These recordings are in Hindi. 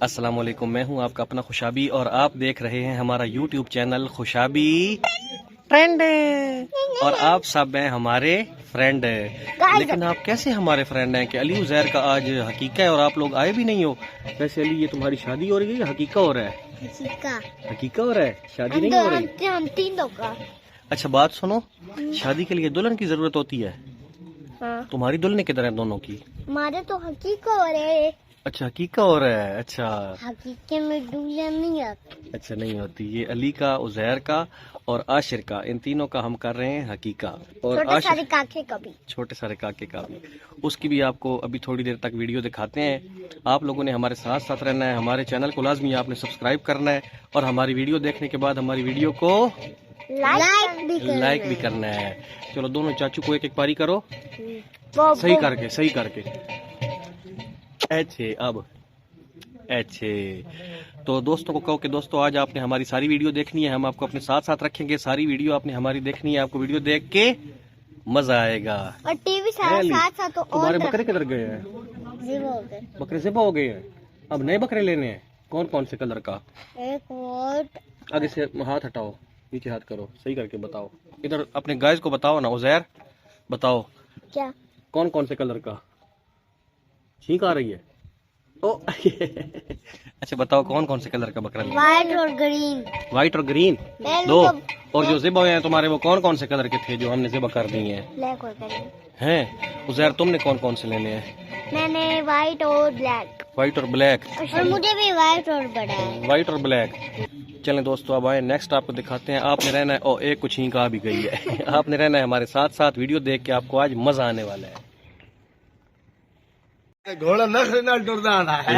अस्सलाम वालेकुम, मैं हूं आपका अपना खुशाबी और आप देख रहे हैं हमारा यूट्यूब चैनल खुशाबी फ्रेंड। और आप सब हैं हमारे फ्रेंड। लेकिन आप कैसे हमारे फ्रेंड हैं कि अली उज़ैर का आज हकीका है और आप लोग आए भी नहीं हो। वैसे अली, ये तुम्हारी शादी हो रही है या हकीका हो रहा है? हकीका हो रहा है, शादी नहीं हो रही। हम तीन लोग का। अच्छा बात सुनो, शादी के लिए दुल्हन की जरूरत होती है। हाँ। तुम्हारी दुल्हन किधर है दोनों की? हमारे तो हकीका हो रहे हैं। अच्छा हकीका हो रहा है। अच्छा हकीके में दुल्हन नहीं आती। अच्छा नहीं होती। ये अली का, उज़ैर का और आशिर का, इन तीनों का हम कर रहे हैं हकीका। और छोटे सारे काके का भी। छोटे सारे काके का भी। उसकी भी आपको अभी थोड़ी देर तक वीडियो दिखाते हैं। आप लोगों ने हमारे साथ साथ रहना है। हमारे चैनल को लाजमी आपने सब्सक्राइब करना है और हमारी वीडियो देखने के बाद हमारी वीडियो को लाइक भी करना है। चलो दोनों चाचू को एक एक पारी करो, सही करके अच्छे। अब अच्छे तो दोस्तों को कहो कि दोस्तों आज आपने हमारी सारी वीडियो देखनी है, हम आपको अपने साथ साथ रखेंगे। सारी वीडियो आपने हमारी देखनी है, आपको वीडियो देख के मजा आएगा। और टीवी साथ साथ तो तुम्हारे बकरे किधर गए हैं? बकरे ज़िबा हो गए हैं। अब नए बकरे लेने हैं। कौन कौन से कलर का? एक वोट। आगे से हाथ हटाओ, नीचे हाथ करो, सही करके बताओ। इधर अपने गाइस को बताओ ना, उज़ैर बताओ क्या कौन कौन से कलर का? छींक आ रही है। ओ अच्छा बताओ कौन कौन से कलर का बकरा लिया? व्हाइट और ग्रीन। व्हाइट और ग्रीन दो। और जो ज़िबा हुए हैं तुम्हारे वो कौन कौन से कलर के थे जो हमने ज़िबा कर दिए हैं? ब्लैक और ग्रीन हैं उज़ैर, तुमने कौन कौन से लेने हैं? मैंने व्हाइट और ब्लैक। व्हाइट और ब्लैक। और मुझे भी व्हाइट और बड़ा है। व्हाइट और ब्लैक। चलें दोस्तों, अब आए नेक्स्ट आपको दिखाते हैं। आपने रहना है, और एक कुछ छींक आ भी गई है आपने रहना है हमारे साथ साथ, वीडियो देख के आपको आज मजा आने वाला है। घोड़ा नखरे ना डरदा है।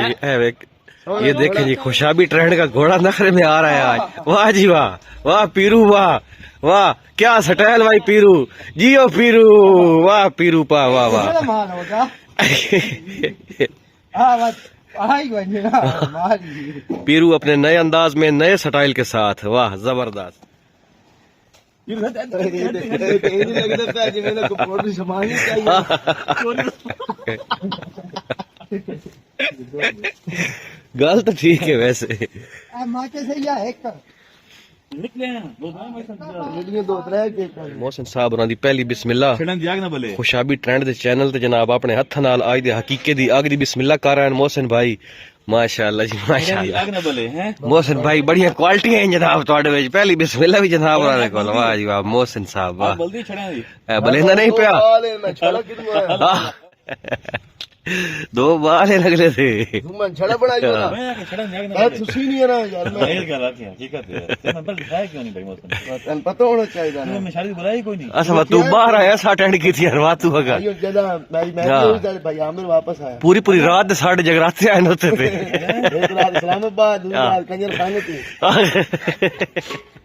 ये देखें जी, खुशाबी ट्रेंड का घोड़ा नखरे में आ रहा है आज। वाह जी वाह, वाह पीरू, वाह वाह, क्या स्टाइल भाई पीरू, जियो पीरू, वाह पीरू पा, वाह वाह पीरू अपने नए अंदाज में, नए स्टाइल के साथ, वाह जबरदस्त। गल तो ठीक है वैसे। मोहसिन साहब उन्हां दी पहली बिस्मिल्लाह खुशाबी ट्रेंड दे चैनल ते जनाब अपने हत्थ नाल आज दे हकीके दी अग दी बिस्मिल्लाह कर रहे हैं मोहसिन भाई। माशाअल्लाह जी माशाअल्लाह। मोहसिन भाई बढ़िया क्वालिटी है जनाब तुहाडे विच। पहली बिस्मिल्लाह भी जनाब उन्हां दे कोल। वाह जी वाह मोहसिन साहब, वाह बलेंदा नहीं पिया। दो बाल लग रहे थे। छड़ा बनाई पता होना चाहिए। अच्छा तू बाहर आया, सा अटेंड की थी रात तू वापस आया। पूरी पूरी रात साढ़े जगराते आए होते थे। इस्लामाबाद कंजर खाने थी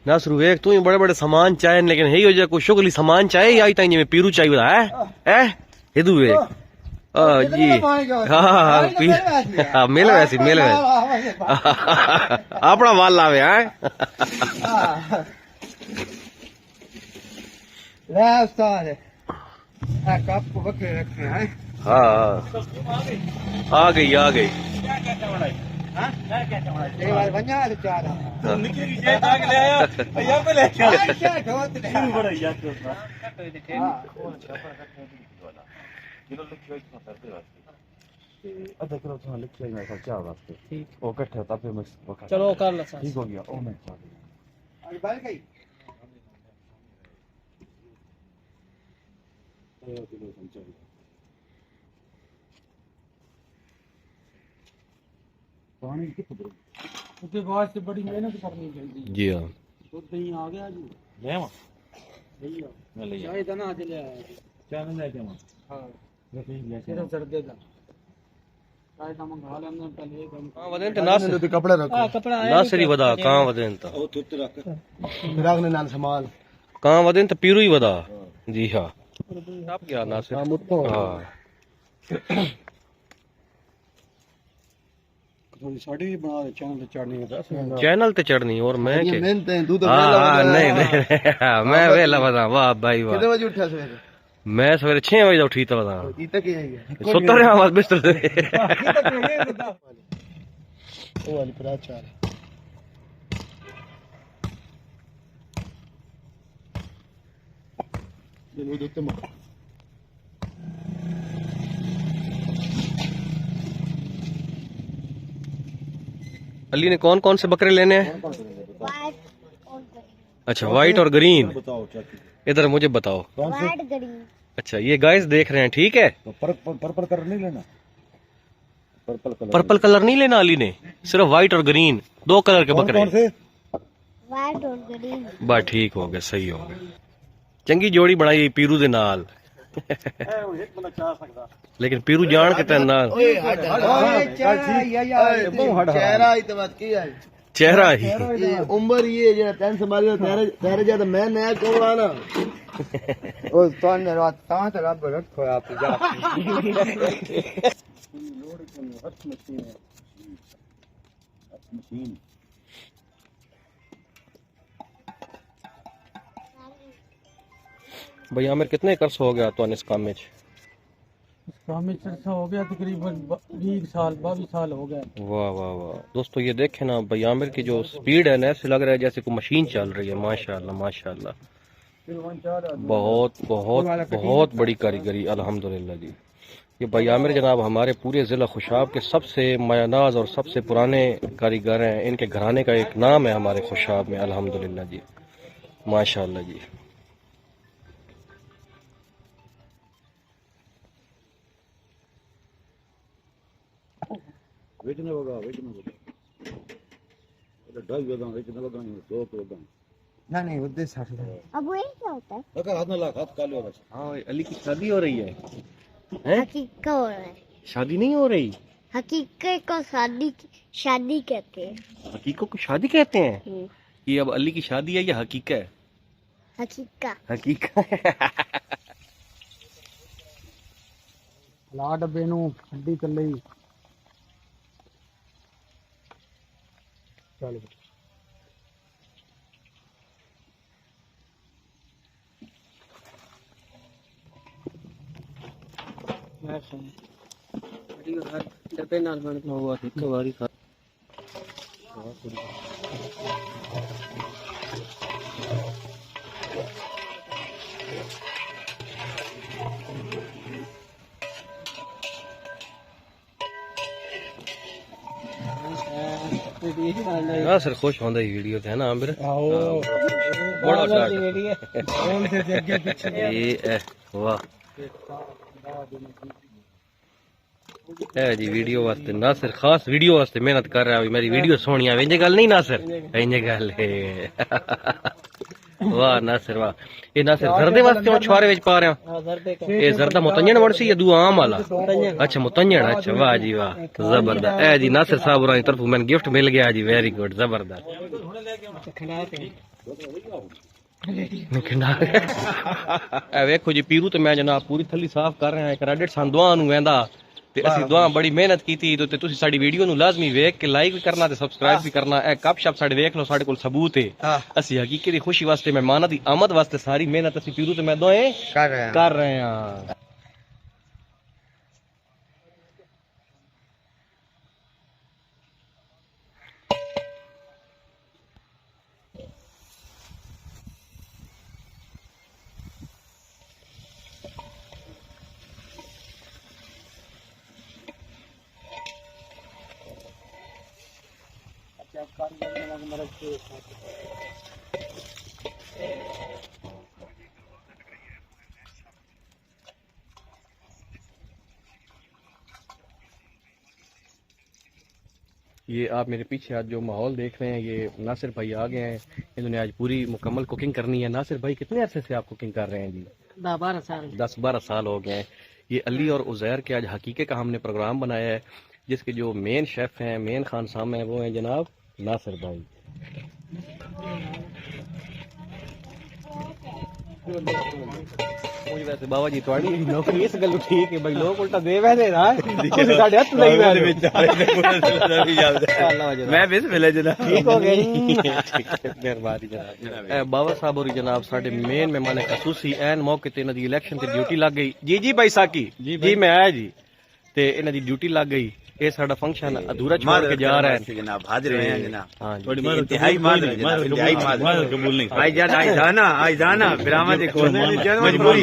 नासरू एक तू ही बड़े बड़े सामान चाहे, लेकिन है हो जाए कोई शुगली सामान चाहे आई ताई पीरू चाहिए है हिदू एक जी। हाँ मिल वैसी अपना माल लावे है। हाँ आ गई चलो कर लो ठीक हो गया। उसके बाद से बड़ी मेहनत करनी चाहिए जी। हाँ तो कहीं आ गया जी शायद ना आज ले आया चैनल लेके हाँ सिर्फ सर्दे का शायद हम मंगा लेंगे पहले कहां वदेन ते नास तो कपड़ा रखो। कपड़ा नासरी वदा कहां वदेन ता ओ तुत रख फिराक ने नाल संभाल कहां वदेन ते पीरू ही वदा। जी हाँ आप क्या नासिर। हाँ साड़ी भी बना दे, चैनल ते चढ़नी और मैं के नहीं मैं वेला बता। वाह भाई वाह। कितने बजे उठा सवेरे? मैं सवेरे 6 बजे उठी था बता। इतना क्या है? सुतर रहा बिस्तर से। वो वाली पर चार वो देखते मत अली ने कौन कौन से बकरे लेने हैं? व्हाइट और ग्रीन। अच्छा, व्हाइट और ग्रीन। बताओ चाची इधर मुझे बताओ। White green. अच्छा, ये गाइस देख रहे हैं, ठीक है। पर्पल कलर नहीं लेना पर्पल कलर नहीं लेना अली ने, सिर्फ व्हाइट और ग्रीन, 2 कलर के बकरे। कौन से व्हाइट और ग्रीन। बस ठीक हो गया, सही हो गया। चंगी जोड़ी बनाई पीरू दे नाल। लेकिन पीरू जान के तेरे नाल चेहरा ही तो बात की है चेहरा ही। उम्र ये जेड़ा तेन संभाली तेरे ज्यादा मैं नया कोड़ा ना ओ तो ने रात ता तो रब रखो आप जा मशीन भाई आमिर कितने कर्स हो गया तो इस काम में? काम में चर्चा हो गया तकरीबन 20 साल 22 साल हो गए। वाह वाह वाह दोस्तों, ये देखें ना भाई आमिर की जो स्पीड है ना, ऐसे लग रहा है जैसे कोई मशीन चल रही है। माशाल्लाह माशाल्लाह, बहुत बहुत बहुत बड़ी कारीगरी अल्हम्दुलिल्लाह जी। ये भाई आमिर जनाब हमारे पूरे ज़िला खुशाब के सबसे मायानाज और सबसे पुराने कारीगर हैं। इनके घराने का एक नाम है हमारे खुशाब में अल्हम्दुलिल्लाह जी, माशाल्लाह जी। वेचने होगा ढाई होगा वेचने होगा 2 होगा ना नहीं वो दे 60 अब ये क्या होता है? अगर हाथ में लाख हाथ काले होगा। हाँ, अली की शादी हो रही है। हैं? हकीका हो रहा है। शादी नहीं हो रही, हकीकत को शादी कहते हैं। हकीकों को शादी कहते हैं। ये अब अली की शादी है या हकीका है? हकीका। हकीका ला डब्बे नू हड्डी कर लई चल मैं वीडियो हर डब्बे नाल बन के हुआ एक बारी था। सर खुश होंदा ही वीडियो ते है ना आमिर? बड़ा ये वाह है जी। वीडियो वास्ते नासिर खास वीडियो वास्ते मेहनत कर रहा है। मेरी वीडियो सोहनी आवे, इंज गल नहीं नासिर, इंज गल है। वाह नासिर वाह। ये नासिर जरदे वास्ते हम छुआरे विच पा रहे हैं। ये जरदा मुतंजन वड़सी या दूआ आम वाला? अच्छा मुतंजन, अच्छा वाह जी वाह जबरदस्त। ए जी नासिर साहब होरां दी तरफों मैंने गिफ्ट मिल गया जी, वेरी गुड जबरदस्त। वेखो जी पीरू तो मैं जनाब पूरी थली साफ कर रहे हैं। क्रेडिट सान दुआ नूं वेंदा ते असि दुआ बड़ी मेहनत कीती ते तुसी साडी वीडियो नूं लाजमी वेख के लाइक भी करना ते सब्सक्राइब भी करना। ए कप शप साडे वेख लो, साडे कोल सबूत है। असि हकीकत दी खुशी वास्ते मेहमानां दी आमद वास्ते सारी मेहनत असि पीरू ते मैं दोए कर रहे हैं। ये आप मेरे पीछे आज जो माहौल देख रहे हैं, ये नासिर भाई आ गए हैं। इन्होंने आज पूरी मुकम्मल कुकिंग करनी है। नासिर भाई कितने अरसे से आप कुकिंग कर रहे हैं जी? 10-12 साल हो गए हैं। ये अली और उज़ैर के आज हकीके का हमने प्रोग्राम बनाया है, जिसके जो मेन शेफ हैं, मेन खान साहब हैं, वो हैं जनाब नासिर भाई। वैसे बाबा जी थोड़ी नौकरी इस गल ठीक है भाई, लोग उल्टा दे वैसे ना साढ़े हथ लई मैं बिस मिले जनाब, ठीक हो गई मेहरबानी जनाब। बाबा साहब और जनाब साडे मेन मेहमान खसूसी एन मौके ते इन्हां दी इलेक्शन ते ड्यूटी लग गई। जी जी भाई साकी जी मैं आया जी, ते इन्हां दी ड्यूटी लग गई ये साडा फंक्शन अधूरा छोड़ के जा रहा है जनाब हाजिर हुए हैं जनाब हाँ जी इंतहाई मादर इंतहाई मादर कबूल नहीं आई जाना फिर आमद को मजबूरी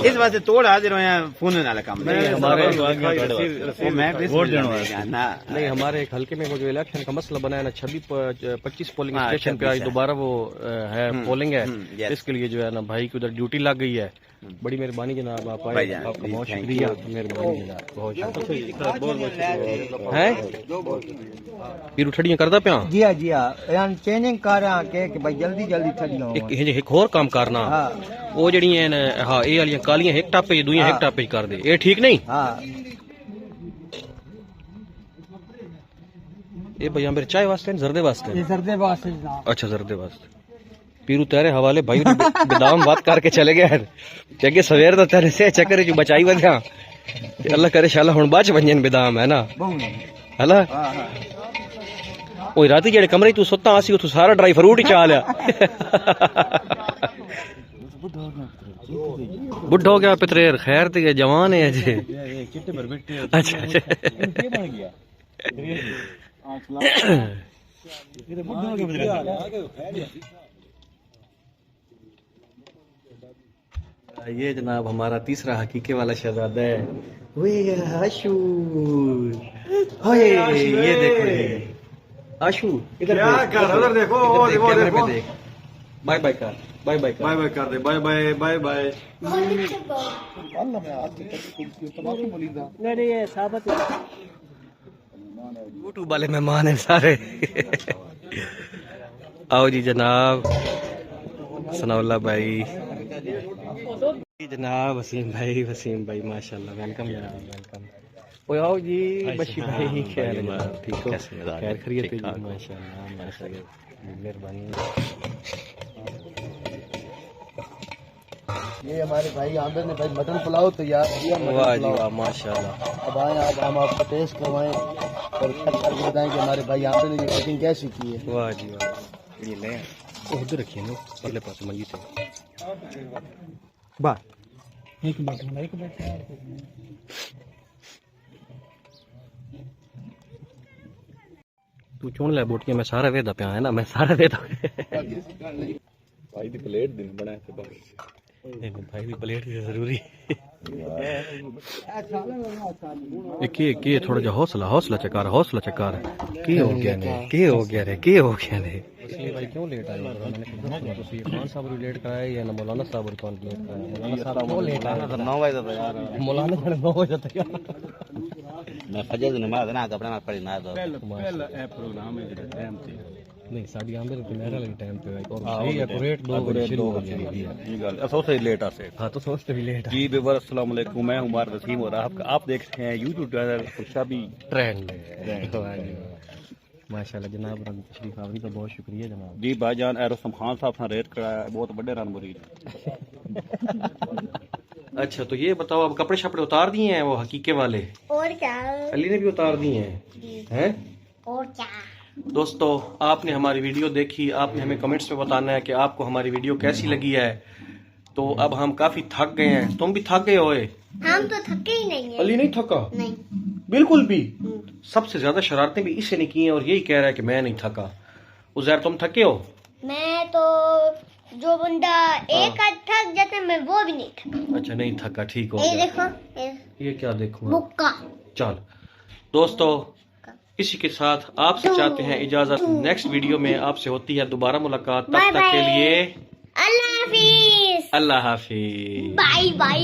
इस वास्ते तोड़ हाजिर हुए हैं फोन नाल काम हमारे मैं वोट देना नहीं हमारे एक हल्के में वो जो इलेक्शन का मसला बनाया ना 26-25 पोलिंग स्टेशन पे आज दोबारा वो है पोलिंग है इसके लिए जो है ना भाई की उधर ड्यूटी लग गई है बड़ी मेहरबानी जनाब आप आए आपका बहुत शुक्रिया मेहरबानी जनाब बहुत शुक्रिया है फिर उठड़ियां करदा पिया जी हां यान चेंजिंग कर रहा के भाई जल्दी जल्दी छड़ियो एक होर काम करना वो जड़ी हाँ ये वाली कालियां एक टापे दुइयां एक टापे कर दे ये ठीक नहीं हां ये भैया मेरे चाय वास्ते जर्दे वास्ते जर्दे वास्ते जनाब अच्छा जर्दे वास्ते पीरू तेरे हवाले भाई बेदाम बात करके चले गए चंगे सवेर तो तेरे से चक्कर च बचाई वध्या अल्लाह करे शाला हुन बाच वंजन बेदाम है ना हला ओए राती जेड़े कमरे तू सुत्ता आसी तू सारा ड्राई फ्रूट ही चा लिया बुढ़ा हो गया पितरेर खैर ते जवान है अजे अच्छा अच्छा ये जनाब हमारा तीसरा हकीके वाला शहजादा है आशू ये देखो आशू इधर देखो बाय बाय कर बाय बाय कर बाय बाय कर दे bye bye bye bye YouTube वाले मेहमान है सारे आओ जी जनाब सनाउल्ला भाई जनाब वसीम भाई माशाल्लाह वेलकम जनाब वेलकम ओ आओ जी बशी भाई खैर ठीक हो खैर खैरियत है माशाल्लाह माशाल्लाह मेहरबानी ये हमारे भाई आमिर ने भाई मटन पुलाव तैयार किया वाह जी वाह माशाल्लाह अब आए आज हम आपको टेस्ट करवाएं और करके बताएं कि हमारे भाई आमिर ने ये कुकिंग कैसी की है वाह जी वाह ये ले उधर रखिए ना पहले पास मंजी से वाह एक मिनट तू चुन ले बोटियां मैं सारा वेदा पिया है ना मैं सारा वेदा भाई दी प्लेट दिन बना के बस भाई दी प्लेट भी जरूरी एक थोड़ा जा हौसला चकार की हो गया रे इसलिए भाई क्यों लेट आए मैंने खान साहब को लेट कराया या ना मौलाना साहब को लेट कराया मौलाना साहब क्यों लेट आया 9 बजे तक यार मौलाना 9 बजे तक मैं फजर की नमाज ना अपने आप पढ़ी ना तो पहला ए प्रोग्राम है जेड़ा टाइम ते नहीं साडी आंदे तो मेरा लगी टाइम पे भाई और सही एक्यूरेट 2 बजे शुरू हो गई ये गल सोचते लेट आसे हां तो सोचते भी लेट जी बेवर अस्सलाम वालेकुम मैं उमर वसीम और आप देख रहे हैं YouTube चैनल खुशाबी ट्रेंड माशाल्लाह जनाब रंग तशरीफ आवरी का बहुत शुक्रिया जनाब जी भाईजान एरोसम खान साहब ने रेट कराया बहुत बड़े रन मुरीद अच्छा तो ये बताओ अब कपड़े शपड़े उतार दिए हैं वो हकीके वाले और क्या अली ने भी उतार दिए हैं और क्या दोस्तों आपने हमारी वीडियो देखी आपने हमें कमेंट्स में बताना है कि आपको हमारी वीडियो कैसी लगी है तो अब हम काफी थक गए हैं तुम भी थक गए होए हम तो थके ही नहीं है अली नहीं थका नहीं बिल्कुल भी सबसे ज्यादा शरारतें भी इसे नहीं की हैं और यही कह रहा है कि मैं नहीं थका उजैर तुम थके हो मैं तो जो बंदा एक आध थक जाता है मैं वो भी नहीं थका अच्छा नहीं थका ठीक हो ये गया देखो ये क्या देखो मुक्का चल दोस्तों इसी के साथ आपसे चाहते हैं इजाजत नेक्स्ट वीडियो में आपसे होती है दोबारा मुलाकात तब तक के लिए अल्लाह हाफिज अल्लाह हाफिज बाय बाय